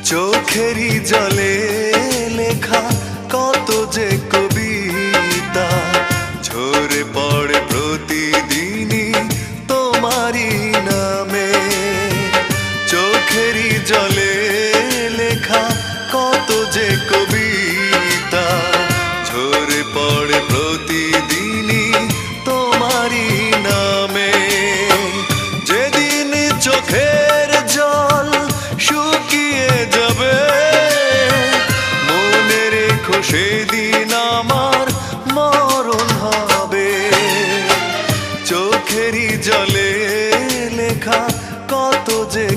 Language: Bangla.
চোখেরই জলে লেখা কত যে কবিতা ঝরে পড়ে প্রতিদিনই তোমারই নামে। চোখেরই জলে লেখা কত যে কবিতা ঝরে পড়ে প্রতিদিনই তোমারই নামে। যেদিন চোখের জল শুকিয়ে যাবে মনে রেখো সেদিন আমার মরণ হবে। চোখেরই জলে লেখা কত যে